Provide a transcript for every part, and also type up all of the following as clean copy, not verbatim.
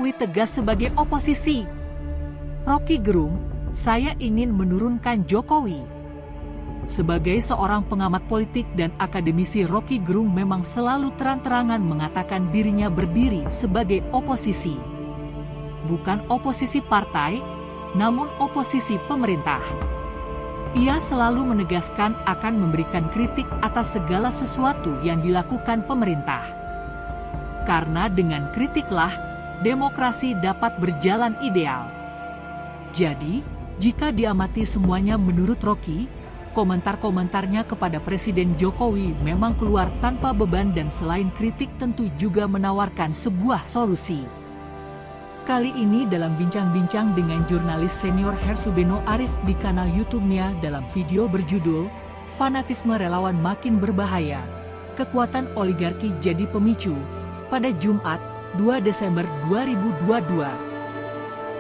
mengakui tegas sebagai oposisi. Rocky Gerung, saya ingin menurunkan Jokowi. Sebagai seorang pengamat politik dan akademisi, Rocky Gerung memang selalu terang-terangan mengatakan dirinya berdiri sebagai oposisi. Bukan oposisi partai, namun oposisi pemerintah. Ia selalu menegaskan akan memberikan kritik atas segala sesuatu yang dilakukan pemerintah. Karena dengan kritiklah, demokrasi dapat berjalan ideal. Jadi, jika diamati semuanya menurut Rocky, komentar-komentarnya kepada Presiden Jokowi memang keluar tanpa beban dan selain kritik tentu juga menawarkan sebuah solusi. Kali ini dalam bincang-bincang dengan jurnalis senior Hersubeno Arif di kanal YouTube-nya dalam video berjudul "Fanatisme Relawan Makin Berbahaya, Kekuatan Oligarki Jadi Pemicu" pada Jumat, 2 Desember 2022.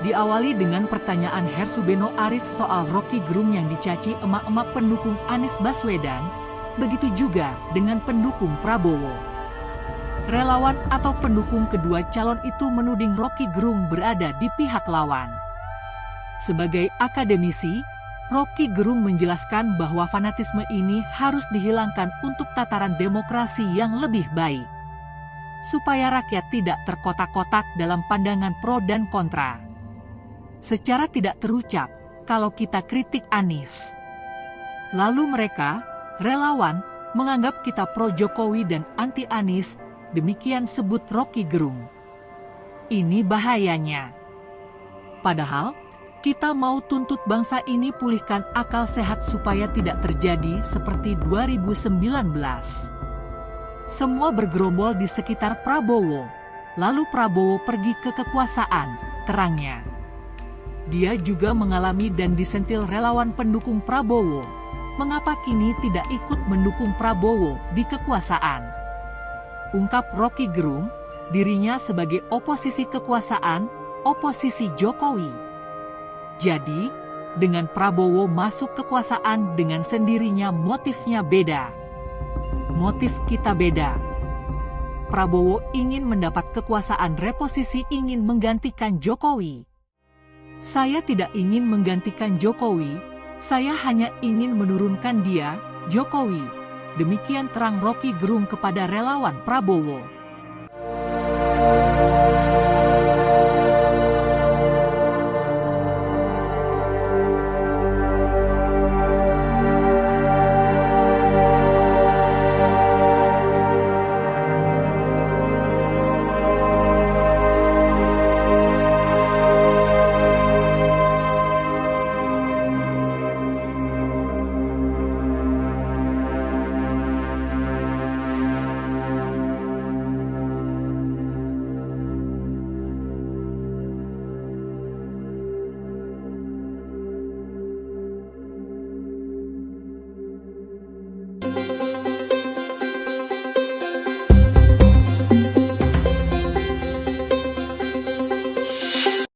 Diawali dengan pertanyaan Hersubeno Arif soal Rocky Gerung yang dicaci emak-emak pendukung Anies Baswedan, begitu juga dengan pendukung Prabowo. Relawan atau pendukung kedua calon itu menuding Rocky Gerung berada di pihak lawan. Sebagai akademisi, Rocky Gerung menjelaskan bahwa fanatisme ini harus dihilangkan untuk tataran demokrasi yang lebih baik, supaya rakyat tidak terkotak-kotak dalam pandangan pro dan kontra. Secara tidak terucap, kalau kita kritik Anies, lalu mereka, relawan, menganggap kita pro Jokowi dan anti Anies, demikian sebut Rocky Gerung. Ini bahayanya. Padahal, kita mau tuntut bangsa ini pulihkan akal sehat supaya tidak terjadi seperti 2019. Semua bergerombol di sekitar Prabowo, lalu Prabowo pergi ke kekuasaan, terangnya. Dia juga mengalami dan disentil relawan pendukung Prabowo. Mengapa kini tidak ikut mendukung Prabowo di kekuasaan? Ungkap Rocky Gerung, dirinya sebagai oposisi kekuasaan, oposisi Jokowi. Jadi, dengan Prabowo masuk kekuasaan dengan sendirinya motifnya beda. Motif kita beda. Prabowo ingin mendapat kekuasaan, reposisi ingin menggantikan Jokowi. Saya tidak ingin menggantikan Jokowi, saya hanya ingin menurunkan dia, Jokowi. Demikian terang Rocky Gerung kepada relawan Prabowo.